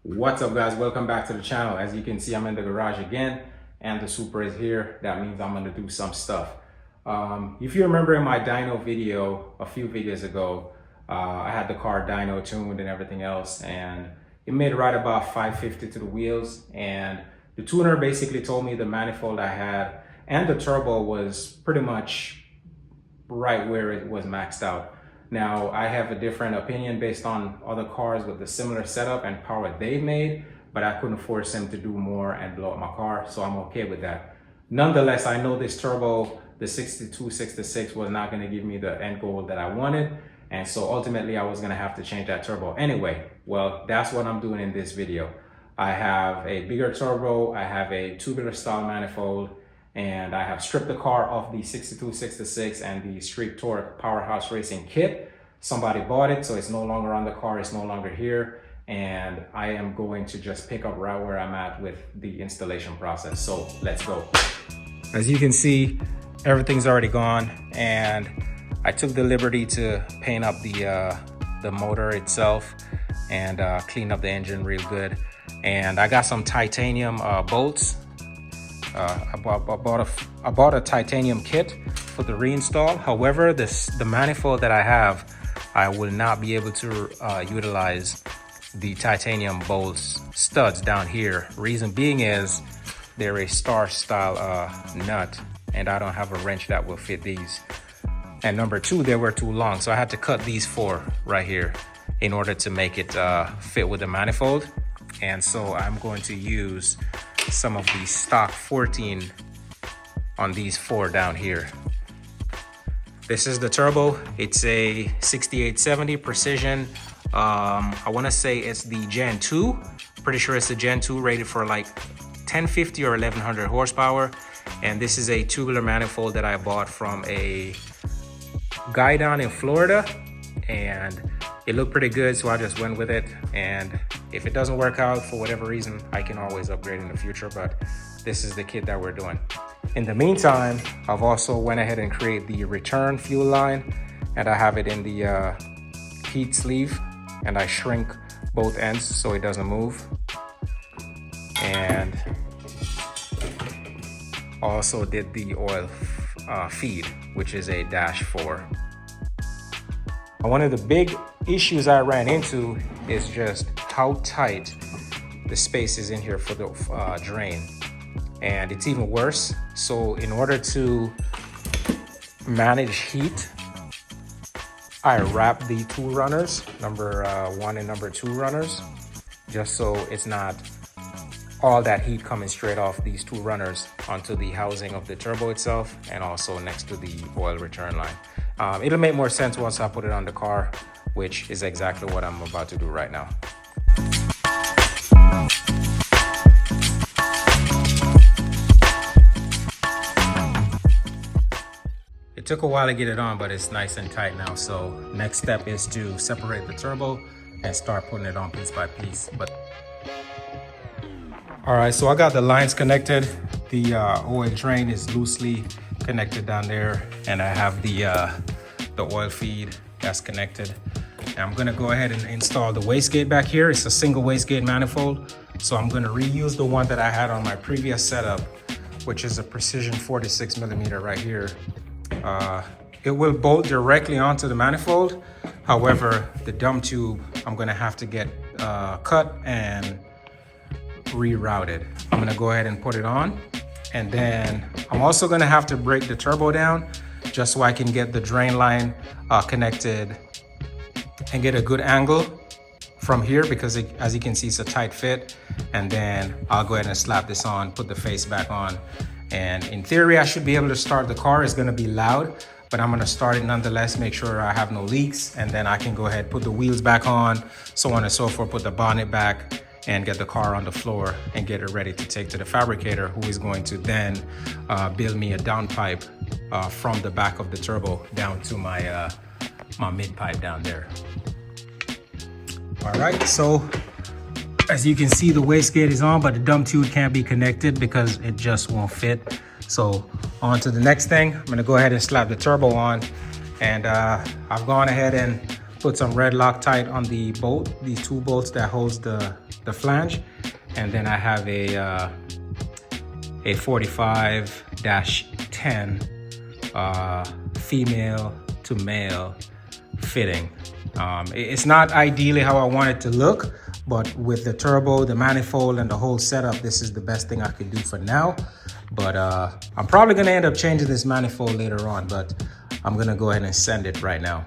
What's up, guys? Welcome back to the channel. As you can see, I'm in the garage again and the Supra is here. That means I'm gonna do some stuff. If you remember in my dyno video a few videos ago, I had the car dyno tuned and everything else, and it made right about 550 to the wheels, and the tuner basically told me the manifold I had and the turbo was pretty much right where it was maxed out. Now, I have a different opinion based on other cars with the similar setup and power they've made, but I couldn't force him to do more and blow up my car, so I'm okay with that. Nonetheless, I know this turbo, the 6266, was not gonna give me the end goal that I wanted, and so ultimately I was gonna have to change that turbo anyway. Well, that's what I'm doing in this video. I have a bigger turbo, I have a tubular style manifold, and I have stripped the car of the 6266 and the Street Torque Powerhouse Racing kit. Somebody bought it, so it's no longer on the car, it's no longer here, and I am going to just pick up right where I'm at with the installation process. So let's go. As you can see, everything's already gone, and I took the liberty to paint up the motor itself and clean up the engine real good. And I got some titanium bolts. I bought a titanium kit for the reinstall. However, the manifold that I have, I will not be able to utilize the titanium bolts studs down here. Reason being is they're a star style nut, and I don't have a wrench that will fit these. And number two, they were too long, so I had to cut these four right here in order to make it fit with the manifold. And so I'm going to use some of the stock 14 on these four down here. This is the turbo. It's a 6870 Precision. I want to say it's the Gen 2. Pretty sure it's the Gen 2, rated for like 1050 or 1100 horsepower. And this is a tubular manifold that I bought from a guy down in Florida, and it looked pretty good, so I just went with it. And if it doesn't work out for whatever reason, I can always upgrade in the future, but this is the kit that we're doing. In the meantime, I've also went ahead and created the return fuel line, and I have it in the heat sleeve, and I shrink both ends so it doesn't move. And also did the oil feed, which is a -4. One of the big issues I ran into is just how tight the space is in here for the drain, and it's even worse. So in order to manage heat, I wrap the two runners, number 1 and number 2 runners, just so it's not all that heat coming straight off these two runners onto the housing of the turbo itself, and also next to the oil return line. It'll make more sense once I put it on the car, which is exactly what I'm about to do right now. It took a while to get it on, but it's nice and tight now. So next step is to separate the turbo and start putting it on piece by piece. All right, so I got the lines connected. The oil drain is loosely connected down there, and I have the oil feed that's connected. And I'm gonna go ahead and install the wastegate back here. It's a single wastegate manifold, so I'm gonna reuse the one that I had on my previous setup, which is a Precision 46mm right here. It will bolt directly onto the manifold. However, the dump tube, I'm gonna have to get cut and rerouted. I'm gonna go ahead and put it on, and then I'm also gonna have to break the turbo down just so I can get the drain line connected and get a good angle from here, because as you can see, it's a tight fit. And then I'll go ahead and slap this on, put the face back on, and in theory I should be able to start the car. It's gonna be loud, but I'm gonna start it nonetheless, make sure I have no leaks, and then I can go ahead, put the wheels back on, so on and so forth, put the bonnet back, and get the car on the floor and get it ready to take to the fabricator, who is going to then build me a downpipe from the back of the turbo down to my my mid pipe down there. All right, so as you can see, the wastegate is on, but the dump tube can't be connected because it just won't fit. So on to the next thing. I'm gonna go ahead and slap the turbo on, and I've gone ahead and put some red Loctite on the bolt, these two bolts that holds the flange. And then I have a 45-10 female to male fitting. It's not ideally how I want it to look, but with the turbo, the manifold, and the whole setup, this is the best thing I could do for now. But I'm probably gonna end up changing this manifold later on, but I'm gonna go ahead and send it right now.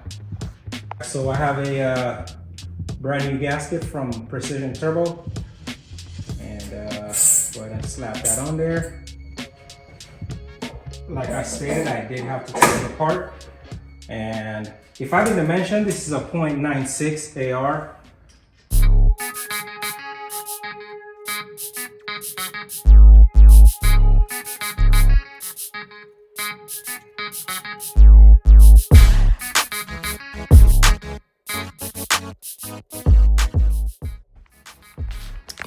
So I have a brand new gasket from Precision Turbo, and go ahead and slap that on there. Like I stated, I did have to take it apart, and if I didn't mention, this is a 0.96 AR.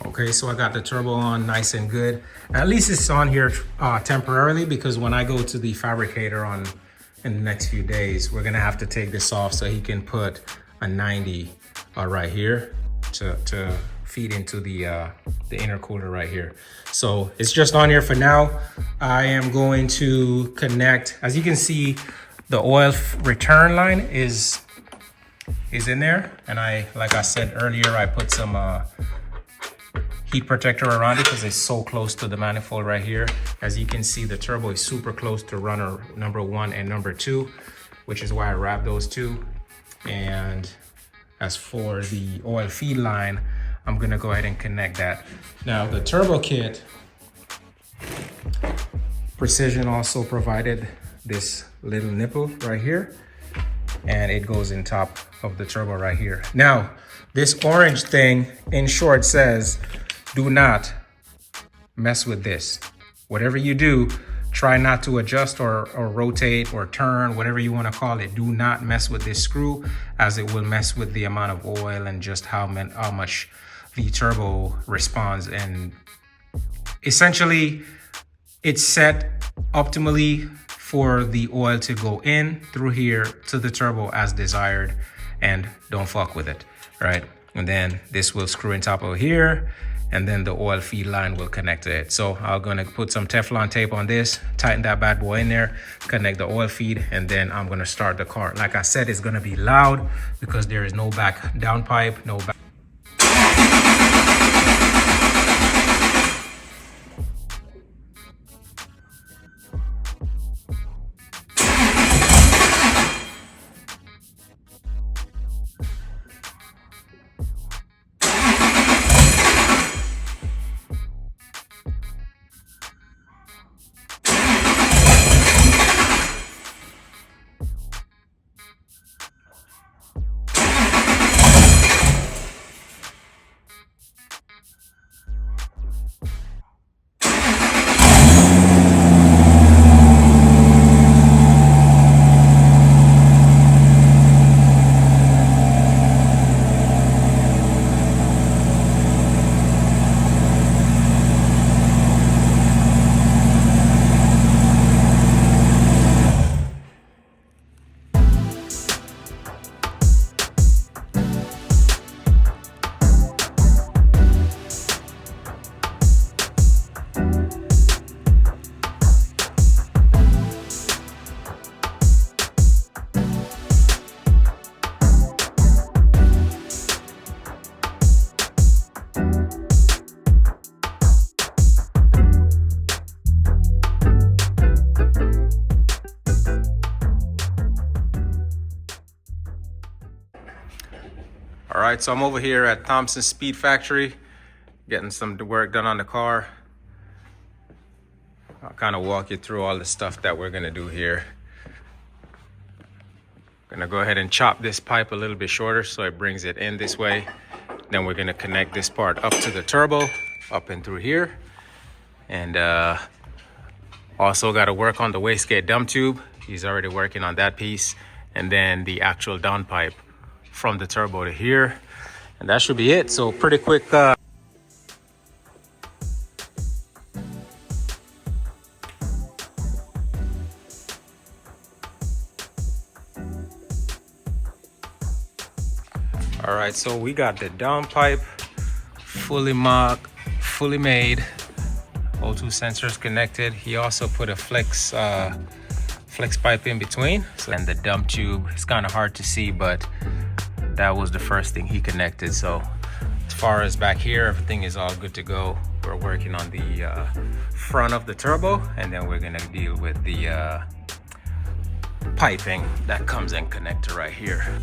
Okay, so I got the turbo on nice and good. At least it's on here temporarily, because when I go to the fabricator in the next few days, we're gonna have to take this off so he can put a 90 right here to feed into the intercooler right here. So it's just on here for now. I am going to connect, as you can see, the oil return line is in there. And like I said earlier, I put some heat protector around it because it's so close to the manifold right here. As you can see, the turbo is super close to runner number 1 and number 2, which is why I wrapped those two. And as for the oil feed line, I'm gonna go ahead and connect that. Now the turbo kit, Precision also provided this little nipple right here, and it goes in top of the turbo right here. Now, this orange thing in short says, do not mess with this. Whatever you do, try not to adjust or rotate or turn, whatever you want to call it. Do not mess with this screw, as it will mess with the amount of oil and just how much the turbo responds. And essentially, it's set optimally for the oil to go in through here to the turbo as desired, and don't fuck with it, right? And then this will screw in top of here, and then the oil feed line will connect to it. So I'm gonna put some Teflon tape on this, tighten that bad boy in there, connect the oil feed, and then I'm gonna start the car. Like I said, it's gonna be loud because there is no back downpipe, no back. All right, so I'm over here at Thompson Speed Factory, getting some work done on the car. I'll kind of walk you through all the stuff that we're gonna do here. Gonna go ahead and chop this pipe a little bit shorter so it brings it in this way. Then we're gonna connect this part up to the turbo, up and through here. And also gotta work on the wastegate dump tube. He's already working on that piece. And then the actual downpipe from the turbo to here. And that should be it. So pretty quick. right, so we got the downpipe fully mocked, fully made, O2 sensors connected. He also put a flex pipe in between, and the dump tube. It's kind of hard to see, but that was the first thing he connected. So as far as back here, everything is all good to go. We're working on the front of the turbo, and then we're gonna deal with the piping that comes in connector right here.